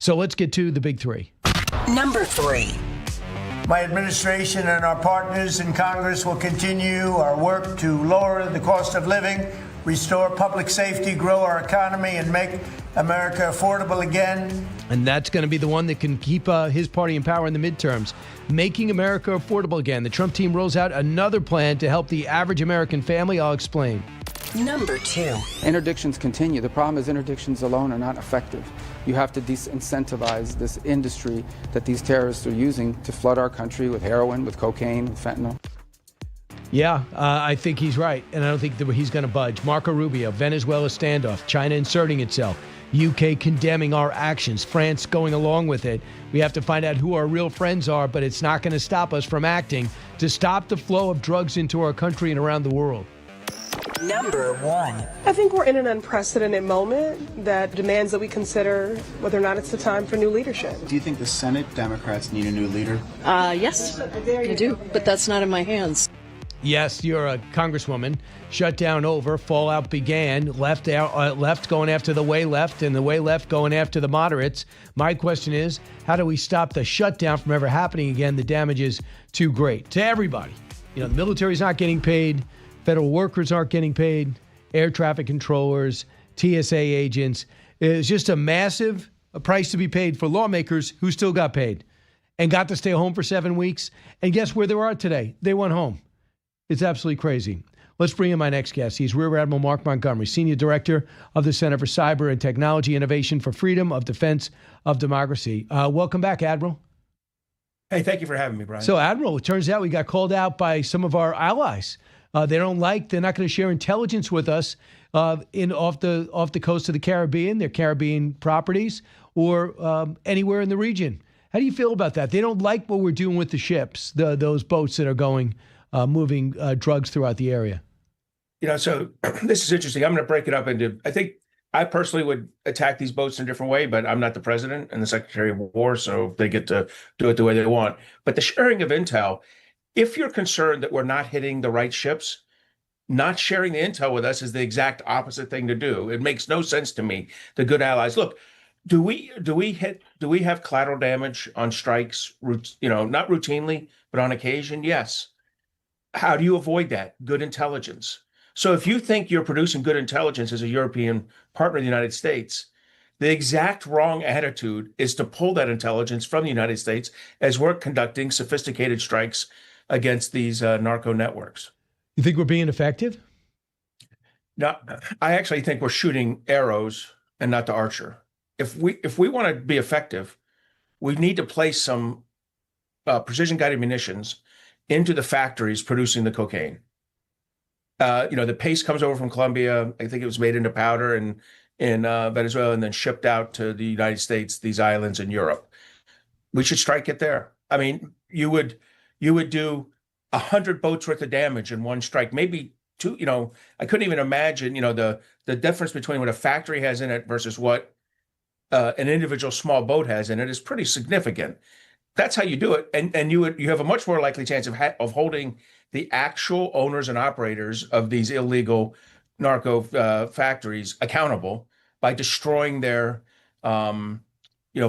So let's get to the big three. Number 3. My administration and our partners in Congress will continue our work to lower the cost of living, restore public safety, grow our economy, and make America affordable again. And that's going to be the one that can keep his party in power in the midterms. Making America affordable again. The Trump team rolls out another plan to help the average American family. I'll explain. Number 2. Interdictions continue. The problem is interdictions alone are not effective. You have to disincentivize this industry that these terrorists are using to flood our country with heroin, with cocaine, with fentanyl. Yeah, I think he's right, and I don't think that he's going to budge. Marco Rubio, Venezuela standoff, China inserting itself, UK condemning our actions, France going along with it. We have to find out who our real friends are, but it's not going to stop us from acting to stop the flow of drugs into our country and around the world. Number 1. I think we're in an unprecedented moment that demands that we consider whether or not it's the time for new leadership. Do you think the Senate Democrats need a new leader? Yes, I do, but that's not in my hands. Yes, you're a congresswoman. Shutdown over. Fallout began. Left going after the way left, and the way left going after the moderates. My question is, how do we stop the shutdown from ever happening again? The damage is too great to everybody. The military's not getting paid. Federal workers aren't getting paid. Air traffic controllers, TSA agents. It's just a massive price to be paid for lawmakers who still got paid and got to stay home for 7 weeks. And guess where they are today? They went home. It's absolutely crazy. Let's bring in my next guest. He's Rear Admiral Mark Montgomery, Senior Director of the Center for Cyber and Technology Innovation for Freedom of Defense of Democracy. Welcome back, Admiral. Hey, thank you for having me, Brian. So, Admiral, it turns out we got called out by some of our allies. They're not going to share intelligence with us off the coast of the Caribbean, their Caribbean properties, or anywhere in the region. How do you feel about that? They don't like what we're doing with the ships, those boats that are moving drugs throughout the area. So this is interesting. I'm going to break it up into, I think I personally would attack these boats in a different way, but I'm not the president and the Secretary of War, so they get to do it the way they want. But the sharing of intel, if you're concerned that we're not hitting the right ships, not sharing the intel with us is the exact opposite thing to do. It makes no sense to me. The good allies, look, do we have collateral damage on strikes? Not routinely, but on occasion, yes. How do you avoid that? Good intelligence. So if you think you're producing good intelligence as a European partner of the United States, the exact wrong attitude is to pull that intelligence from the United States as we're conducting sophisticated strikes against these narco networks. You think we're being effective? No, I actually think we're shooting arrows and not the archer. If we want to be effective, we need to place some precision-guided munitions into the factories producing the cocaine. The paste comes over from Colombia. I think it was made into powder in Venezuela and then shipped out to the United States, these islands in Europe. We should strike it there. I mean, you would do 100 boats worth of damage in one strike, maybe two. I couldn't even imagine, the difference between what a factory has in it versus what an individual small boat has in it is pretty significant. That's how you do it, and you have a much more likely chance of holding the actual owners and operators of these illegal narco factories accountable by destroying their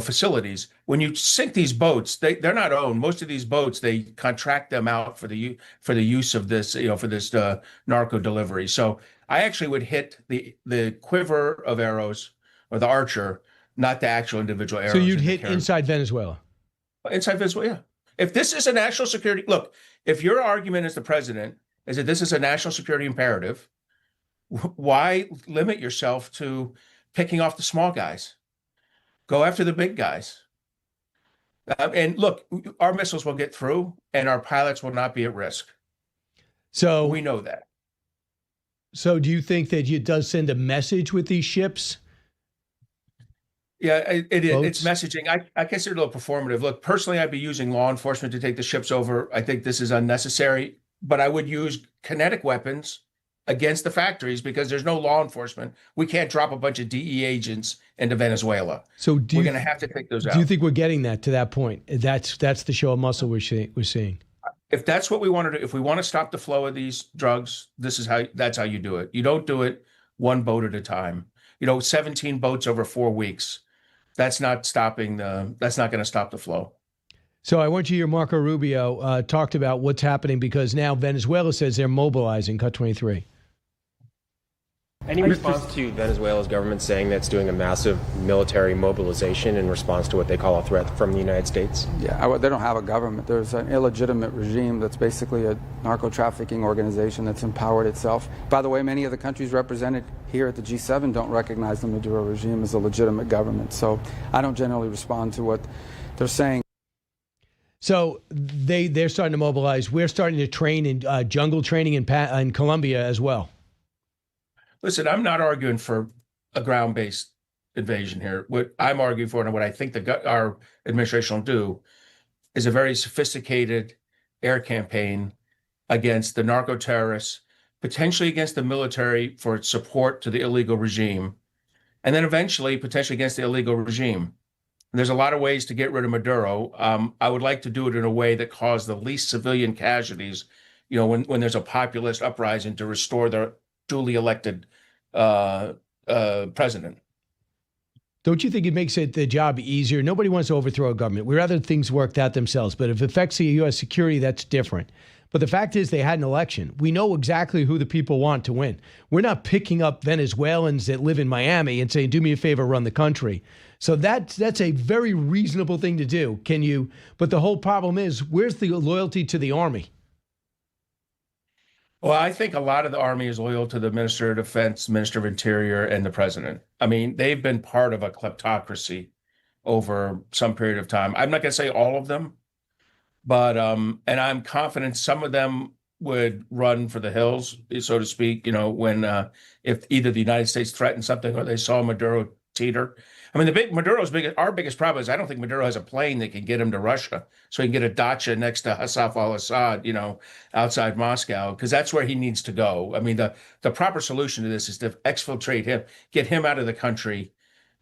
facilities. When you sink these boats, they're not owned. Most of these boats, they contract them out for the use of this for this narco delivery. So I actually would hit the quiver of arrows or the archer, not the actual individual arrows. So you'd hit inside Venezuela. Inside Venezuela, yeah. If this is a national security, look, if your argument as the president is that this is a national security imperative, why limit yourself to picking off the small guys? Go after the big guys. And look, our missiles will get through and our pilots will not be at risk. So we know that. So do you think that it does send a message with these ships? Yeah, it is. It's messaging. I consider it a little performative. Look, personally, I'd be using law enforcement to take the ships over. I think this is unnecessary, but I would use kinetic weapons against the factories because there's no law enforcement. We can't drop a bunch of DE agents into Venezuela. So we're going to have to take those out. Do you think we're getting to that point? That's the show of muscle we're seeing. If that's what we want to do, if we want to stop the flow of these drugs, that's how you do it. You don't do it one boat at a time. 17 boats over 4 weeks. that's not stopping that's not going to stop the flow. So I want you to hear Marco Rubio talked about what's happening because now Venezuela says they're mobilizing. Cut 23. Any response to Venezuela's government saying that it's doing a massive military mobilization in response to what they call a threat from the United States? Yeah, they don't have a government. There's an illegitimate regime that's basically a narco-trafficking organization that's empowered itself. By the way, many of the countries represented here at the G7 don't recognize the Maduro regime as a legitimate government. So I don't generally respond to what they're saying. So they're starting to mobilize. We're starting to train in jungle training in Colombia as well. Listen, I'm not arguing for a ground-based invasion here. What I'm arguing for and what I think our administration will do is a very sophisticated air campaign against the narco-terrorists, potentially against the military for its support to the illegal regime, and then eventually potentially against the illegal regime. And there's a lot of ways to get rid of Maduro. I would like to do it in a way that caused the least civilian casualties, when there's a populist uprising to restore the duly elected president. Don't you think it makes the job easier? Nobody wants to overthrow a government. We'd rather things worked out themselves. But if it affects the U.S. security, that's different. But the fact is they had an election. We know exactly who the people want to win. We're not picking up Venezuelans that live in Miami and saying, do me a favor, run the country. So that's a very reasonable thing to do. But the whole problem is, where's the loyalty to the army? Well, I think a lot of the Army is loyal to the Minister of Defense, Minister of Interior, and the President. I mean, they've been part of a kleptocracy over some period of time. I'm not going to say all of them, but and I'm confident some of them would run for the hills, so to speak, when if either the United States threatened something or they saw Maduro teeter. I mean, our biggest problem is I don't think Maduro has a plane that can get him to Russia, so he can get a dacha next to Hassan al-Assad, outside Moscow, because that's where he needs to go. I mean, the proper solution to this is to exfiltrate him, get him out of the country,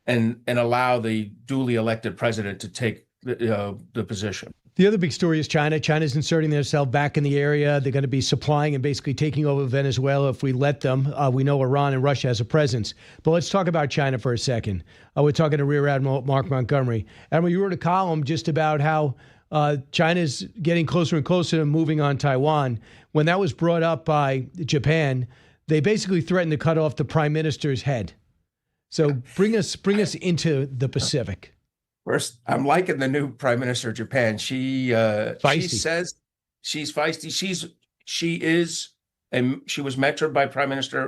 and allow the duly elected president to take the position. The other big story is China. China's inserting themselves back in the area. They're going to be supplying and basically taking over Venezuela if we let them. We know Iran and Russia has a presence. But let's talk about China for a second. We're talking to Rear Admiral Mark Montgomery. Admiral, you wrote a column just about how China's getting closer and closer to moving on Taiwan. When that was brought up by Japan, they basically threatened to cut off the prime minister's head. So bring us into the Pacific. First, I'm liking the new prime minister of Japan. She says she's feisty. She was mentored by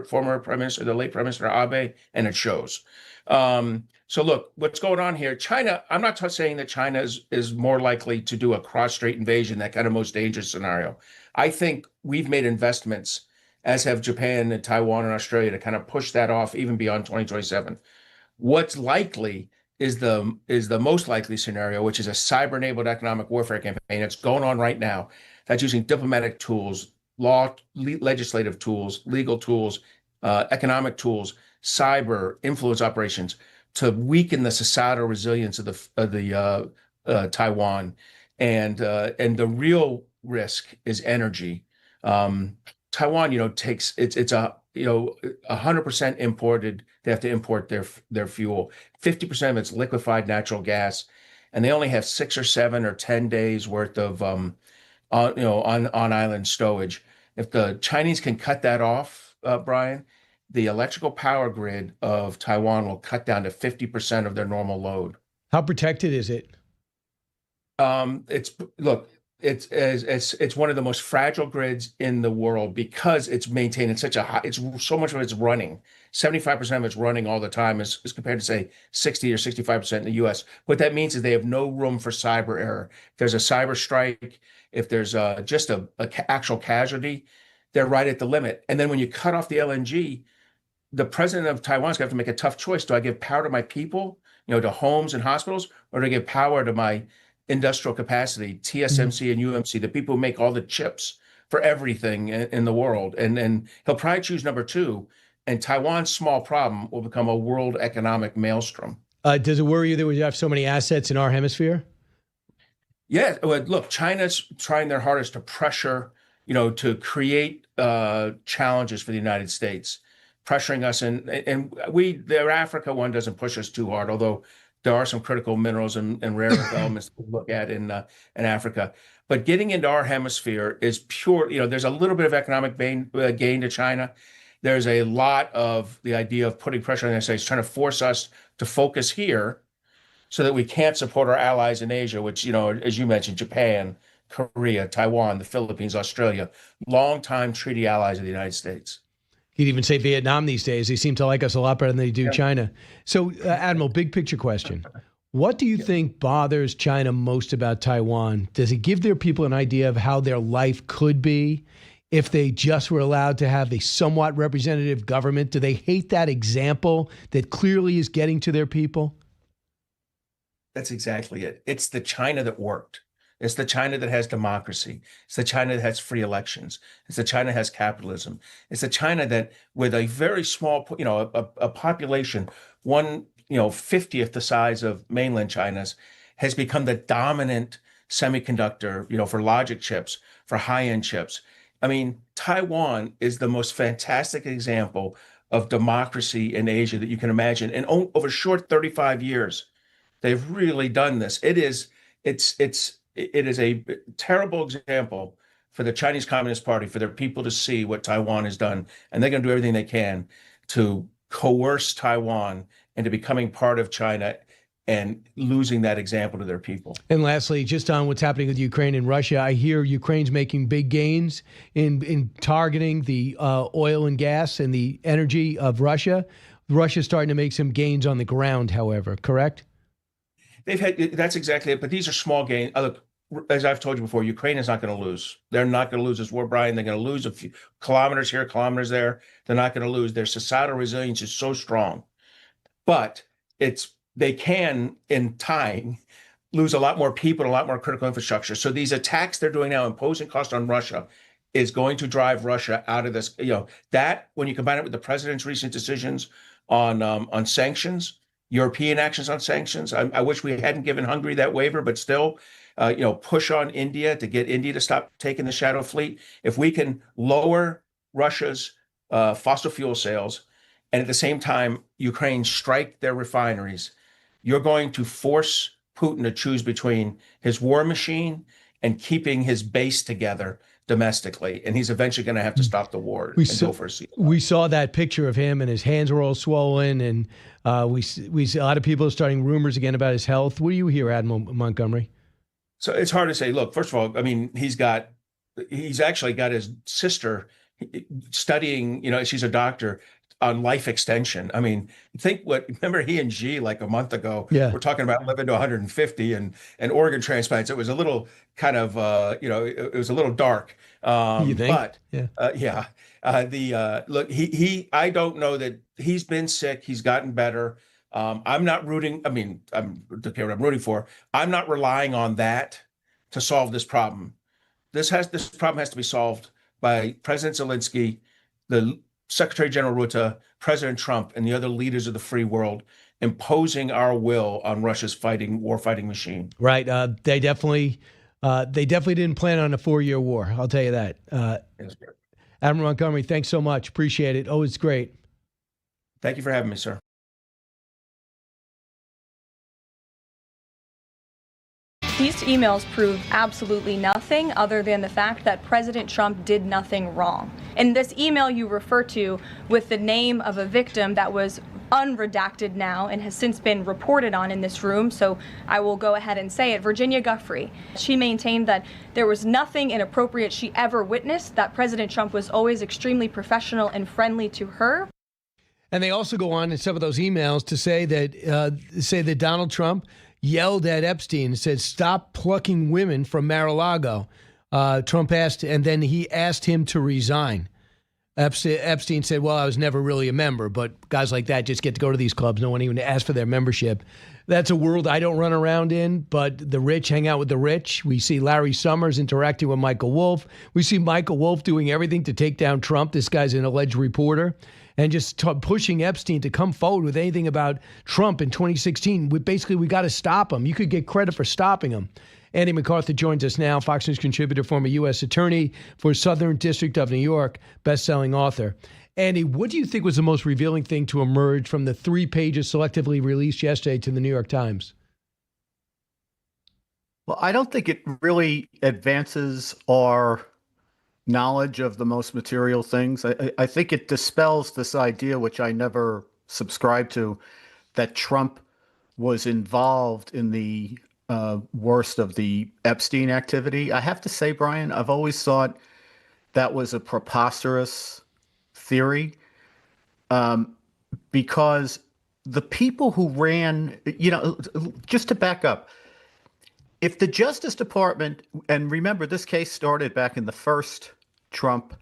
former prime minister, the late prime minister Abe, and it shows. So look, what's going on here? China. I'm not saying that China is more likely to do a cross-strait invasion, that kind of most dangerous scenario. I think we've made investments, as have Japan and Taiwan and Australia, to kind of push that off even beyond 2027. What's likely is the most likely scenario, which is a cyber-enabled economic warfare campaign. It's going on right now. That's using diplomatic tools, legislative tools, legal tools, economic tools, cyber influence operations to weaken the societal resilience of the Taiwan, and the real risk is energy. Taiwan, takes it's 100% imported. They have to import their fuel. 50% of it's liquefied natural gas, and they only have 6 or 7 or 10 days worth of on island stowage. If the Chinese can cut that off, Brian, the electrical power grid of Taiwan will cut down to 50% of their normal load. How protected is it? It's one of the most fragile grids in the world because it's maintained in such a high. It's so much of it's running. 75% of it's running all the time, as compared to say 60 or 65% in the U.S. What that means is they have no room for cyber error. If there's a cyber strike, if there's just a actual casualty, they're right at the limit. And then when you cut off the LNG, the president of Taiwan's going to have to make a tough choice. Do I give power to my people, to homes and hospitals, or do I give power to my industrial capacity, TSMC and UMC, the people who make all the chips for everything in the world? And he'll probably choose number 2. And Taiwan's small problem will become a world economic maelstrom. Does it worry you that we have so many assets in our hemisphere? Yeah. Well, look, China's trying their hardest to pressure, to create challenges for the United States, pressuring us. And their Africa one doesn't push us too hard, although there are some critical minerals and rare earth elements to look at in Africa. But getting into our hemisphere is pure, there's a little bit of economic gain to China. There's a lot of the idea of putting pressure on the United States, trying to force us to focus here so that we can't support our allies in Asia, which, as you mentioned, Japan, Korea, Taiwan, the Philippines, Australia, longtime treaty allies of the United States. You'd even say Vietnam these days. They seem to like us a lot better than they do China. So, Admiral, big picture question. What do you think bothers China most about Taiwan? Does it give their people an idea of how their life could be if they just were allowed to have a somewhat representative government? Do they hate that example that clearly is getting to their people? That's exactly it. It's the China that worked. It's the China that has democracy. It's the China that has free elections. It's the China that has capitalism. It's the China that, with a very small, a population, 1/50th the size of mainland China's, has become the dominant semiconductor, for logic chips, for high-end chips. I mean, Taiwan is the most fantastic example of democracy in Asia that you can imagine. And over a short 35 years, they've really done this. It is a terrible example for the Chinese Communist Party, for their people to see what Taiwan has done. And they're going to do everything they can to coerce Taiwan into becoming part of China and losing that example to their people. And lastly, just on what's happening with Ukraine and Russia, I hear Ukraine's making big gains in targeting the oil and gas and the energy of Russia. Russia's starting to make some gains on the ground, however, correct? That's exactly it. But these are small gains. Look, as I've told you before, Ukraine is not going to lose. They're not going to lose this war, Brian. They're going to lose a few kilometers here, kilometers there. They're not going to lose. Their societal resilience is so strong. But they can, in time, lose a lot more people and a lot more critical infrastructure. So these attacks they're doing now, imposing cost on Russia, is going to drive Russia out of this. That, when you combine it with the president's recent decisions on sanctions, European actions on sanctions. I wish we hadn't given Hungary that waiver, but still, push on India to get India to stop taking the shadow fleet. If we can lower Russia's fossil fuel sales, and at the same time, Ukraine strike their refineries, you're going to force Putin to choose between his war machine and keeping his base together domestically, and he's eventually going to have to stop the war and go for a ceasefire. We saw that picture of him, and his hands were all swollen, and we see a lot of people are starting rumors again about his health. What do you hear, Admiral Montgomery? So it's hard to say. Look, first of all, I mean, he's actually got his sister studying. She's a doctor on life extension. I mean, remember he and Xi like a month ago were talking about living to 150 and organ transplants. It was a little kind of, it was a little dark. You think? But look, I don't know that he's been sick. He's gotten better. I'm not rooting. I mean, I'm okay what I'm rooting for. I'm not relying on that to solve this problem. This problem has to be solved by President Zelensky, the Secretary General Rutte, President Trump, and the other leaders of the free world imposing our will on Russia's war-fighting machine. Right. They definitely didn't plan on a 4-year war. I'll tell you that. Admiral Montgomery, thanks so much. Appreciate it. Oh, it's great. Thank you for having me, sir. These emails prove absolutely nothing other than the fact that President Trump did nothing wrong. In this email you refer to with the name of a victim that was unredacted now and has since been reported on in this room, so I will go ahead and say it, Virginia Giuffre. She maintained that there was nothing inappropriate she ever witnessed, that President Trump was always extremely professional and friendly to her. And they also go on in some of those emails to say that Donald Trump yelled at Epstein and said, "Stop plucking women from Mar-a-Lago." Trump asked, and then he asked him to resign. Epstein said, "Well, I was never really a member, but guys like that just get to go to these clubs. No one even asks for their membership." That's a world I don't run around in, but the rich hang out with the rich. We see Larry Summers interacting with Michael Wolff. We see Michael Wolff doing everything to take down Trump. This guy's an alleged reporter. And just pushing Epstein to come forward with anything about Trump in 2016. We got to stop him. You could get credit for stopping him. Andy McCarthy joins us now, Fox News contributor, former U.S. attorney for Southern District of New York, best-selling author. Andy, what do you think was the most revealing thing to emerge from the 3 pages selectively released yesterday to the New York Times? Well, I don't think it really advances our knowledge of the most material things. I think it dispels this idea, which I never subscribed to, that Trump was involved in the worst of the Epstein activity. I have to say, Brian, I've always thought that was a preposterous theory, because the people who ran, just to back up, if the Justice Department, and remember, this case started back in the first Trump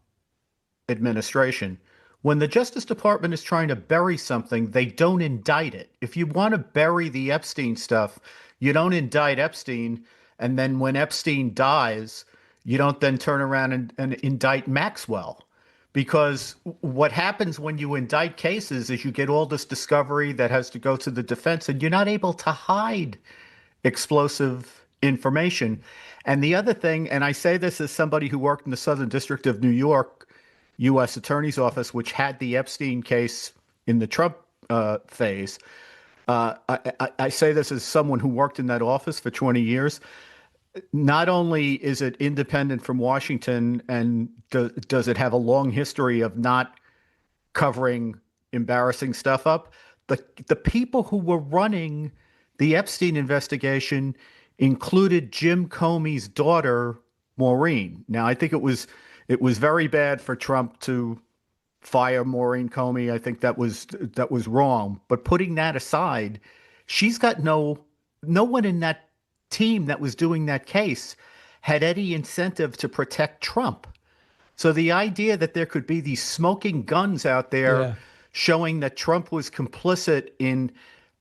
administration, when the Justice Department is trying to bury something, they don't indict it. If you want to bury the Epstein stuff, you don't indict Epstein, and then when Epstein dies, you don't then turn around and indict Maxwell. Because what happens when you indict cases is you get all this discovery that has to go to the defense, and you're not able to hide explosive information. And the other thing, and I say this as somebody who worked in the Southern District of New York, U.S. Attorney's Office, which had the Epstein case in the Trump phase. I say this as someone who worked in that office for 20 years. Not only is it independent from Washington, and does it have a long history of not covering embarrassing stuff up, the people who were running the Epstein investigation included Jim Comey's daughter, Maureen. Now, I think it was very bad for Trump to fire Maureen Comey. I think that was wrong. But putting that aside, she's got no one in that team that was doing that case had any incentive to protect Trump. So the idea that there could be these smoking guns out there showing that Trump was complicit in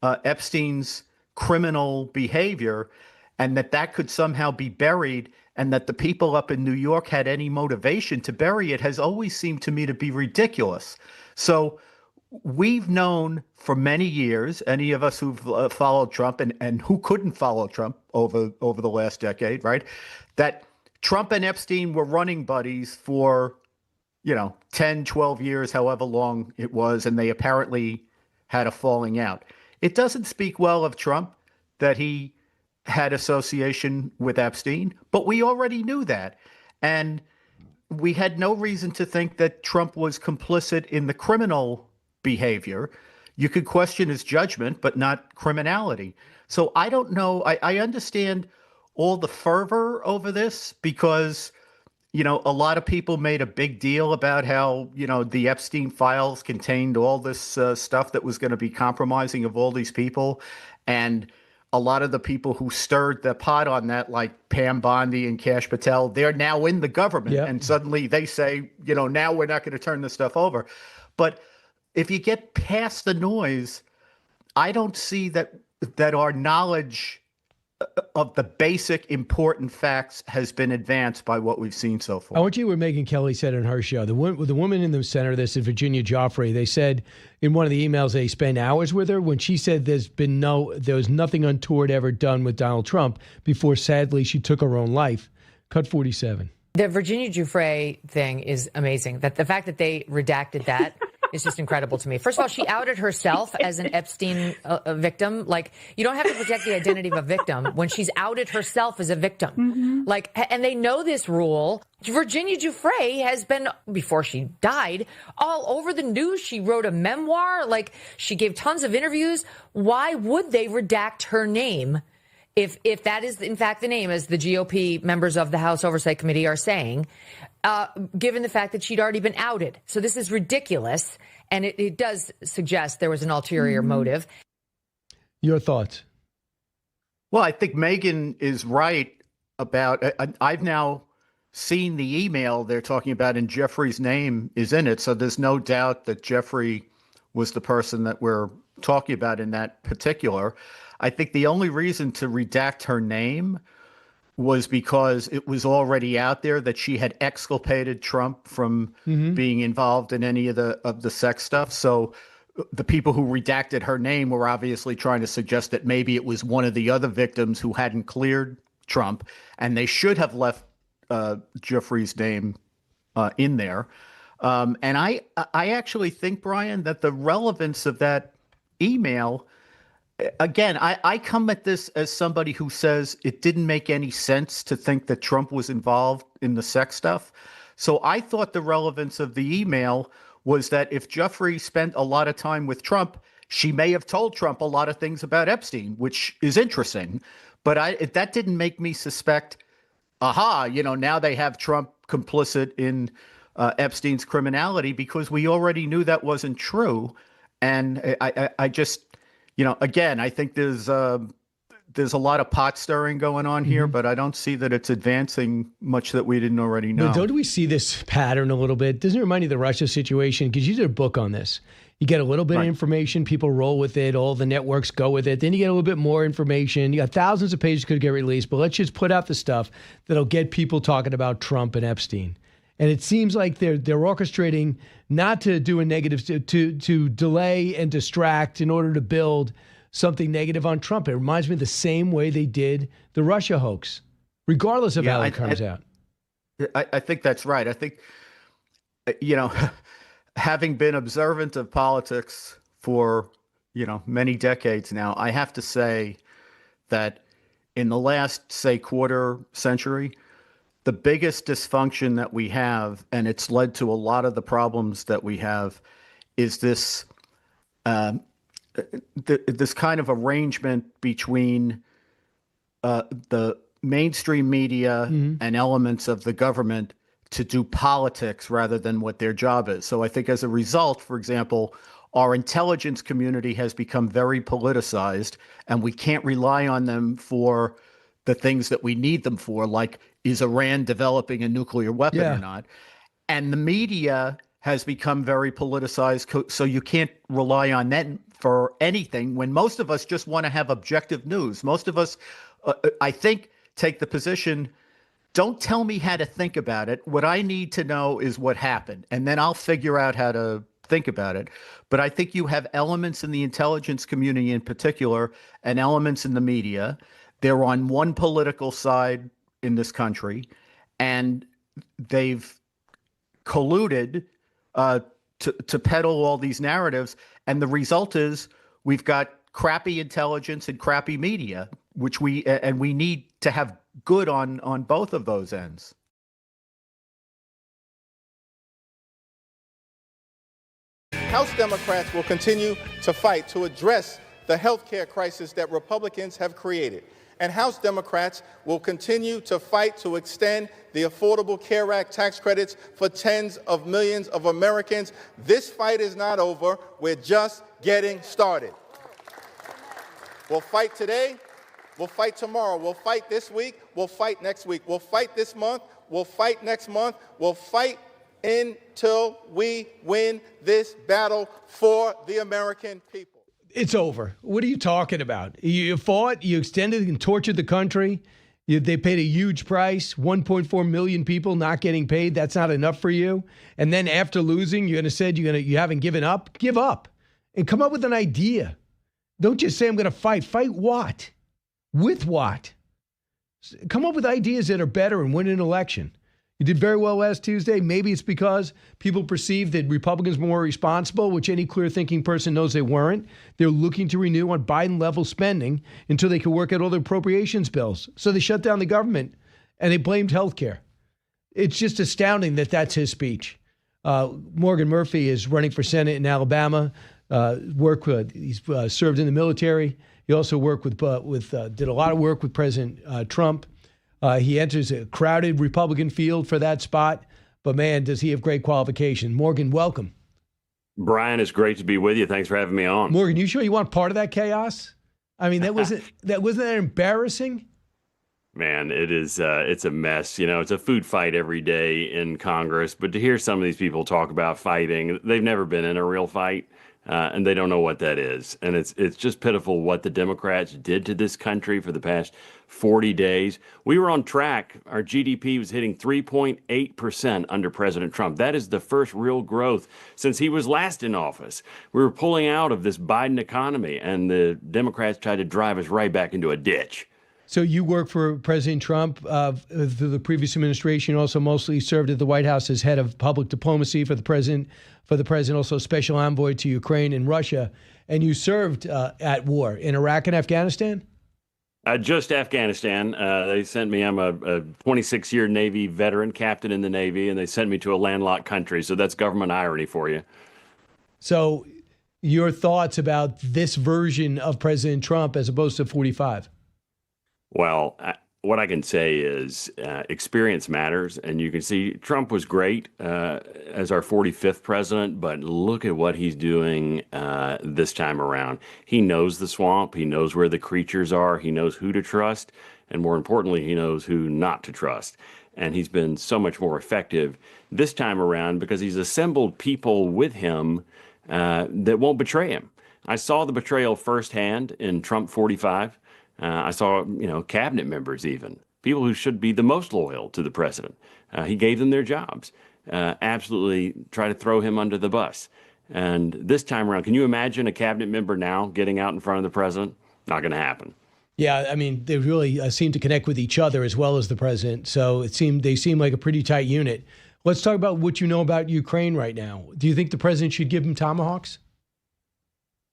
Epstein's criminal behavior, and that could somehow be buried, and that the people up in New York had any motivation to bury it, has always seemed to me to be ridiculous. So we've known for many years, any of us who've followed Trump and who couldn't follow Trump over the last decade, right, that Trump and Epstein were running buddies for, 10, 12 years, however long it was, and they apparently had a falling out. It doesn't speak well of Trump that he had association with Epstein, but we already knew that. And we had no reason to think that Trump was complicit in the criminal behavior. You could question his judgment, but not criminality. So I don't know. I understand all the fervor over this because, a lot of people made a big deal about how, the Epstein files contained all this stuff that was going to be compromising of all these people. And a lot of the people who stirred the pot on that, like Pam Bondi and Kash Patel, they're now in the government. Yep. And suddenly they say, now we're not going to turn this stuff over. But if you get past the noise, I don't see that our knowledge of the basic important facts has been advanced by what we've seen so far. What you were Megyn Kelly said on her show, the woman in the center of this is Virginia Joffrey. They said in one of the emails they spent hours with her when she said there was nothing untoward ever done with Donald Trump before, sadly, she took her own life. Cut 47. The Virginia Giuffre thing is amazing. That the fact that they redacted that is just incredible to me. First of all, she outed herself as an Epstein victim. Like, you don't have to protect the identity of a victim when she's outed herself as a victim. Mm-hmm. Like, and they know this rule. Virginia Giuffre has been, before she died, all over the news. She wrote a memoir. Like, she gave tons of interviews. Why would they redact her name if that is, in fact, the name, as the GOP members of the House Oversight Committee are saying, given the fact that she'd already been outed? So this is ridiculous, and it does suggest there was an ulterior motive. Your thoughts? Well, I think Megyn is right about, I've now seen the email they're talking about, and Jeffrey's name is in it, so there's no doubt that Jeffrey was the person that we're talking about in that particular. I think the only reason to redact her name was because it was already out there that she had exculpated Trump from being involved in any of the sex stuff. So the people who redacted her name were obviously trying to suggest that maybe it was one of the other victims who hadn't cleared Trump, and they should have left Jeffrey's name in there. And I actually think, Brian, that the relevance of that email, again, I come at this as somebody who says it didn't make any sense to think that Trump was involved in the sex stuff. So I thought the relevance of the email was that if Jeffrey spent a lot of time with Trump, she may have told Trump a lot of things about Epstein, which is interesting. But that didn't make me suspect, now they have Trump complicit in Epstein's criminality, because we already knew that wasn't true. And I just, again, I think there's a lot of pot stirring going on here, but I don't see that it's advancing much that we didn't already know. But don't we see this pattern a little bit? Doesn't it remind you of the Russia situation? Because you did a book on this. You get a little bit of information, people roll with it, all the networks go with it. Then you get a little bit more information. You got thousands of pages could get released, but let's just put out the stuff that'll get people talking about Trump and Epstein. And it seems like they're orchestrating not to do a negative, to delay and distract in order to build something negative on Trump. It reminds me of the same way they did the Russia hoax, regardless of how it comes out. I think that's right. I think, having been observant of politics for, many decades now, I have to say that in the last, say, quarter century, the biggest dysfunction that we have, and it's led to a lot of the problems that we have, is this this kind of arrangement between the mainstream media and elements of the government to do politics rather than what their job is. So I think as a result, for example, our intelligence community has become very politicized, and we can't rely on them for the things that we need them for, like, is Iran developing a nuclear weapon or not? And the media has become very politicized, so you can't rely on that for anything, when most of us just want to have objective news. Most of us, I think, take the position, don't tell me how to think about it. What I need to know is what happened, and then I'll figure out how to think about it. But I think you have elements in the intelligence community in particular, and elements in the media. They're on one political side in this country, and they've colluded to peddle all these narratives. And the result is we've got crappy intelligence and crappy media, which we need to have good on both of those ends. House Democrats will continue to fight to address the health care crisis that Republicans have created. And House Democrats will continue to fight to extend the Affordable Care Act tax credits for tens of millions of Americans. This fight is not over. We're just getting started. We'll fight today. We'll fight tomorrow. We'll fight this week. We'll fight next week. We'll fight this month. We'll fight next month. We'll fight until we win this battle for the American people. It's over. What are you talking about? You fought, you extended and tortured the country. They paid a huge price, 1.4 million people not getting paid. That's not enough for you. And then after losing, you're going to say you haven't given up? Give up and come up with an idea. Don't just say, I'm going to fight. Fight what? With what? Come up with ideas that are better and win an election. You did very well last Tuesday. Maybe it's because people perceive that Republicans were more responsible, which any clear-thinking person knows they weren't. They're looking to renew on Biden-level spending until they can work out all the appropriations bills. So they shut down the government, and they blamed healthcare. It's just astounding that that's his speech. Morgan Murphy is running for Senate in Alabama. He's served in the military. He also worked did a lot of work with President Trump. He enters a crowded Republican field for that spot, but man, does he have great qualification. Morgan, welcome. Brian, it's great to be with you. Thanks for having me on. Morgan, you sure you want part of that chaos? I mean, wasn't that embarrassing? Man, it's a mess. It's a food fight every day in Congress, but to hear some of these people talk about fighting, they've never been in a real fight. And they don't know what that is. And it's just pitiful what the Democrats did to this country for the past 40 days. We were on track. Our GDP was hitting 3.8% under President Trump. That is the first real growth since he was last in office. We were pulling out of this Biden economy, and the Democrats tried to drive us right back into a ditch. So you worked for President Trump through the previous administration. Also, mostly served at the White House as head of public diplomacy for the president. Also special envoy to Ukraine and Russia. And you served at war in Iraq and Afghanistan. Just Afghanistan. They sent me. I'm a 26-year Navy veteran, captain in the Navy, and they sent me to a landlocked country. So that's government irony for you. So, your thoughts about this version of President Trump as opposed to 45? Well, what I can say is experience matters. And you can see Trump was great as our 45th president, but look at what he's doing this time around. He knows the swamp. He knows where the creatures are. He knows who to trust. And more importantly, he knows who not to trust. And he's been so much more effective this time around because he's assembled people with him that won't betray him. I saw the betrayal firsthand in Trump 45. I saw, cabinet members even, people who should be the most loyal to the president. He gave them their jobs, absolutely try to throw him under the bus. And this time around, can you imagine a cabinet member now getting out in front of the president? Not going to happen. Yeah, I mean, they really seem to connect with each other as well as the president. So they seem like a pretty tight unit. Let's talk about what you know about Ukraine right now. Do you think the president should give him tomahawks?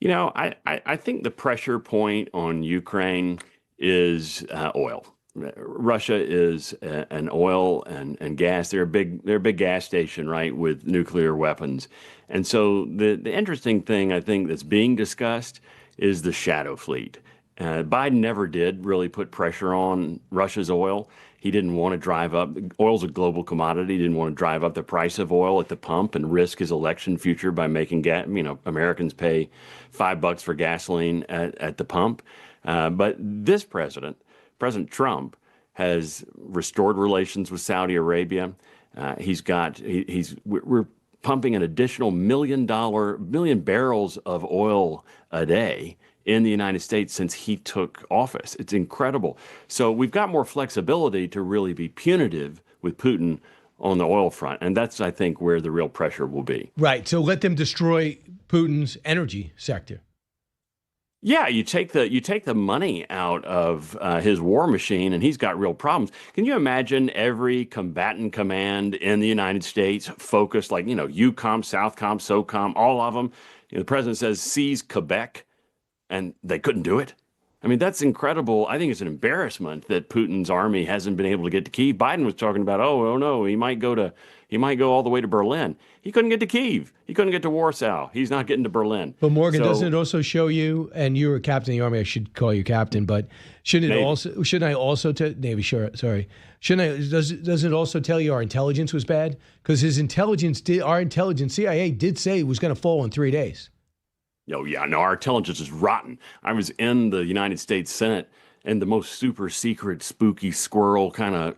I think the pressure point on Ukraine is oil. Russia is an oil and gas. They're a big gas station, right, with nuclear weapons. And so the interesting thing I think that's being discussed is the shadow fleet. Biden never did really put pressure on Russia's oil. He didn't want to drive up. Oil's a global commodity. He didn't want to drive up the price of oil at the pump and risk his election future by making Americans pay $5 for gasoline at the pump. But this President Trump, has restored relations with Saudi Arabia. We're pumping an additional million barrels of oil a day in the United States since he took office. It's incredible. So we've got more flexibility to really be punitive with Putin on the oil front. And that's, I think, where the real pressure will be. Right. So let them destroy Putin's energy sector. Yeah, you take the money out of his war machine, and he's got real problems. Can you imagine every combatant command in the United States focused like, EUCOM, SOUTHCOM, SOCOM, all of them? The president says seize Quebec, and they couldn't do it. I mean, that's incredible. I think it's an embarrassment that Putin's army hasn't been able to get to Kyiv. Biden was talking about, oh no, he might go all the way to Berlin. He couldn't get to Kyiv. He couldn't get to Warsaw. He's not getting to Berlin. But Morgan, doesn't it also show you, and you're a captain of the army, I should call you captain, but shouldn't it also tell Navy, sure, sorry. Does it also tell you our intelligence was bad? Because our intelligence, CIA did say it was going to fall in 3 days. Oh, yeah. No, our intelligence is rotten. I was in the United States Senate in the most super secret, spooky squirrel kind of,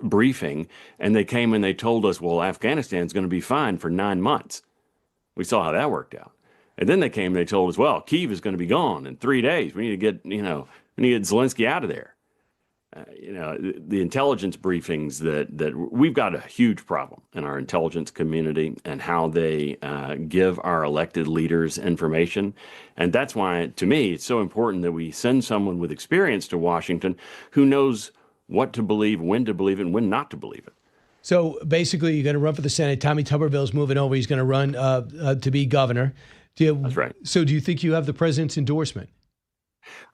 briefing. And they came and they told us, well, Afghanistan's going to be fine for 9 months. We saw how that worked out. And then they came and they told us, well, Kyiv is going to be gone in 3 days. We need to get, we need to get Zelensky out of there. The intelligence briefings that we've got a huge problem in our intelligence community and how they give our elected leaders information. And that's why, to me, it's so important that we send someone with experience to Washington who knows what to believe, when to believe it, and when not to believe it. So basically, you're going to run for the Senate. Tommy Tuberville's moving over. He's going to run to be governor. That's right. So do you think you have the president's endorsement?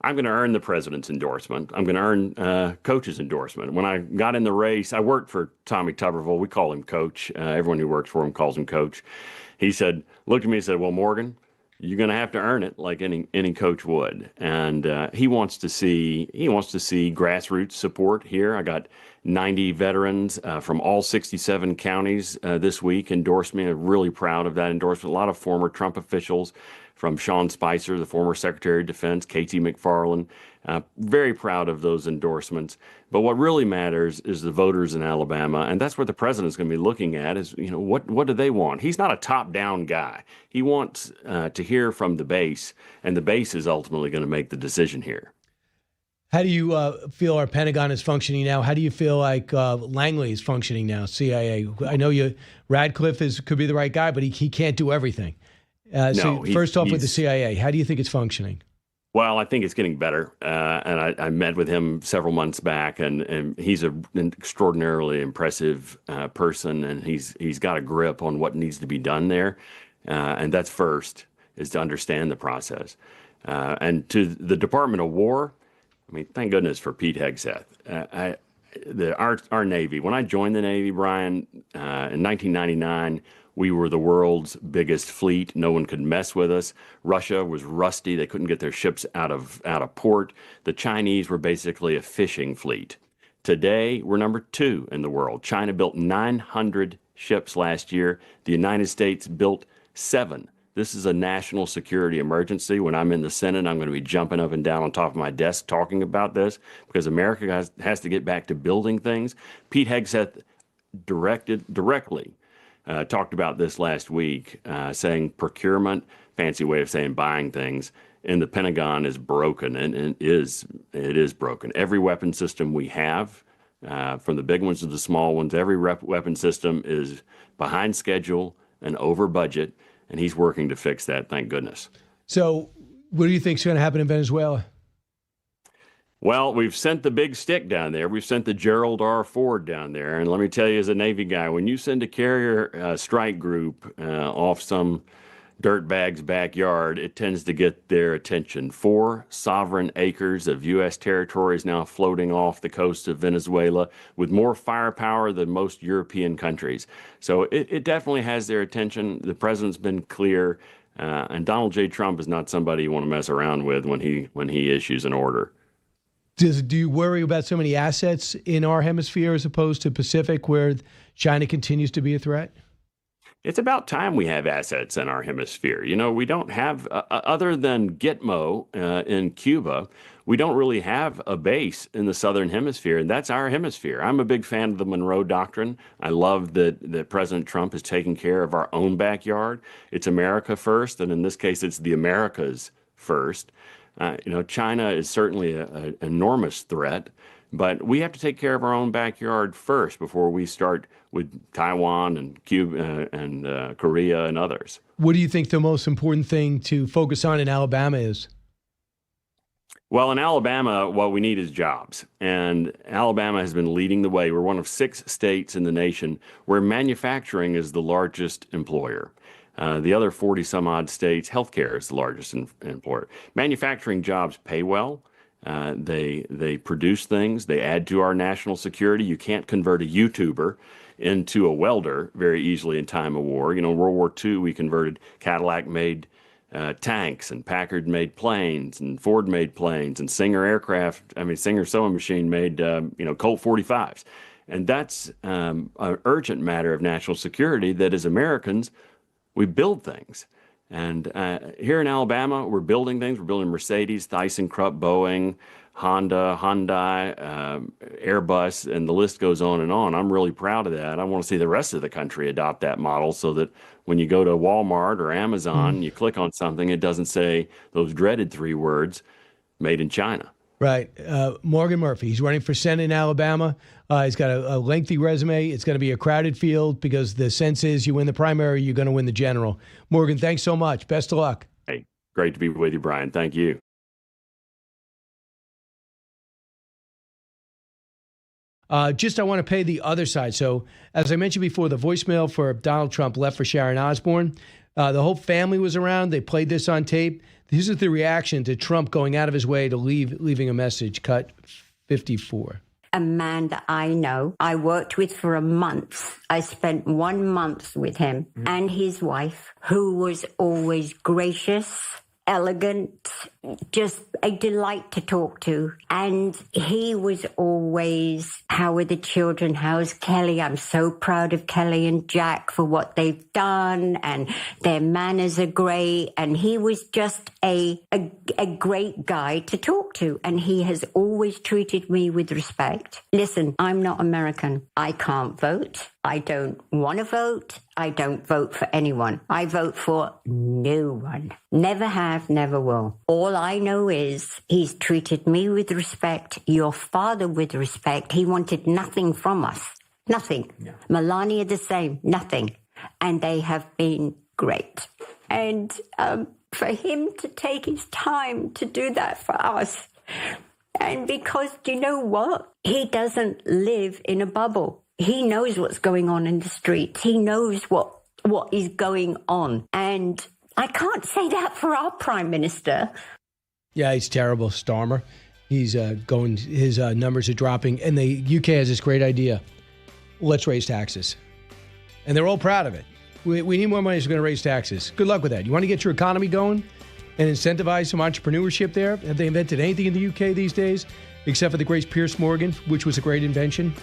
I'm going to earn the president's endorsement. I'm going to earn Coach's endorsement. When I got in the race, I worked for Tommy Tuberville. We call him Coach. Everyone who works for him calls him Coach. He looked at me and said, well, Morgan, you're going to have to earn it like any coach would. And he wants to see grassroots support here. I got 90 veterans from all 67 counties this week endorsed me. I'm really proud of that endorsement. A lot of former Trump officials, from Sean Spicer, the former Secretary of Defense, K.T. McFarland. Very proud of those endorsements. But what really matters is the voters in Alabama, and that's what the president's going to be looking at is, what do they want? He's not a top-down guy. He wants to hear from the base, and the base is ultimately going to make the decision here. How do you feel our Pentagon is functioning now? How do you feel like Langley is functioning now, CIA? I know Radcliffe could be the right guy, but he can't do everything. So first off with the CIA, how do you think it's functioning? Well, I think it's getting better. And I met with him several months back, and he's an extraordinarily impressive person, and he's got a grip on what needs to be done there. And that's first, is to understand the process. And to the Department of War, I mean, thank goodness for Pete Hegseth. Our Navy, when I joined the Navy, Brian, in 1999, we were the world's biggest fleet. No one could mess with us. Russia was rusty. They couldn't get their ships out of port. The Chinese were basically a fishing fleet. Today, we're number 2 in the world. China built 900 ships last year. The United States built 7. This is a national security emergency. When I'm in the Senate, I'm going to be jumping up and down on top of my desk talking about this, because America has to get back to building things. Pete Hegseth directly talked about this last week, saying procurement, fancy way of saying buying things, in the Pentagon is broken, and it is broken. Every weapon system we have, from the big ones to the small ones, every weapon system is behind schedule and over budget, and he's working to fix that, thank goodness. So what do you think is going to happen in Venezuela? Well, we've sent the big stick down there. We've sent the Gerald R. Ford down there. And let me tell you, as a Navy guy, when you send a carrier strike group off some dirtbag's backyard, it tends to get their attention. 4 sovereign acres of U.S. territory is now floating off the coast of Venezuela with more firepower than most European countries. So it definitely has their attention. The president's been clear, and Donald J. Trump is not somebody you want to mess around with when he issues an order. Do you worry about so many assets in our hemisphere as opposed to Pacific, where China continues to be a threat? It's about time we have assets in our hemisphere. You know, we don't have, other than Gitmo in Cuba, we don't really have a base in the southern hemisphere, and that's our hemisphere. I'm a big fan of the Monroe Doctrine. I love that President Trump is taking care of our own backyard. It's America first, and in this case, it's the Americas first. China is certainly an enormous threat, but we have to take care of our own backyard first before we start with Taiwan and Cuba and Korea and others. What do you think the most important thing to focus on in Alabama is? Well, in Alabama, what we need is jobs. And Alabama has been leading the way. We're one of 6 states in the nation where manufacturing is the largest employer. The other 40 some odd states, healthcare is the largest employer. Manufacturing jobs pay well. They produce things. They add to our national security. You can't convert a YouTuber into a welder very easily in time of war. You know, in World War II, we converted Cadillac-made tanks, and Packard-made planes, and Ford-made planes, and Singer sewing machine made, Colt 45s. And that's an urgent matter of national security, that as Americans, we build things. And here in Alabama, we're building things. We're building Mercedes, ThyssenKrupp, Boeing, Honda, Hyundai, Airbus, and the list goes on and on. I'm really proud of that. I want to see the rest of the country adopt that model, so that when you go to Walmart or Amazon, you click on something, it doesn't say those dreaded 3 words, made in China. Right. Morgan Murphy, he's running for Senate in Alabama. He's got a lengthy resume. It's going to be a crowded field, because the sense is you win the primary, you're going to win the general. Morgan, thanks so much. Best of luck. Hey, great to be with you, Brian. Thank you. I want to pay the other side. So, as I mentioned before, the voicemail for Donald Trump left for Sharon Osborne. The whole family was around. They played this on tape. This is the reaction to Trump going out of his way to leaving a message. Cut 54. A man that I know, I worked with for a month. I spent 1 month with him and his wife, who was always gracious, elegant, just a delight to talk to. And he was always, how are the children? How's Kelly? I'm so proud of Kelly and Jack for what they've done, and their manners are great. And he was just a great guy to talk to. And he has always treated me with respect. Listen, I'm not American. I can't vote. I don't want to vote. I don't vote for anyone. I vote for no one. Never have, never will. All I know is he's treated me with respect, your father with respect. He wanted nothing from us. Nothing. No. Melania the same. Nothing. And they have been great. And for him to take his time to do that for us. And because, do you know what? He doesn't live in a bubble. He knows what's going on in the streets. He knows what is going on. And I can't say that for our Prime Minister. Yeah, he's terrible, Starmer. He's his numbers are dropping. And the UK has this great idea. Let's raise taxes. And they're all proud of it. We need more money, so we're going to raise taxes. Good luck with that. You want to get your economy going and incentivize some entrepreneurship there? Have they invented anything in the UK these days, except for the great Pierce Morgan, which was a great invention?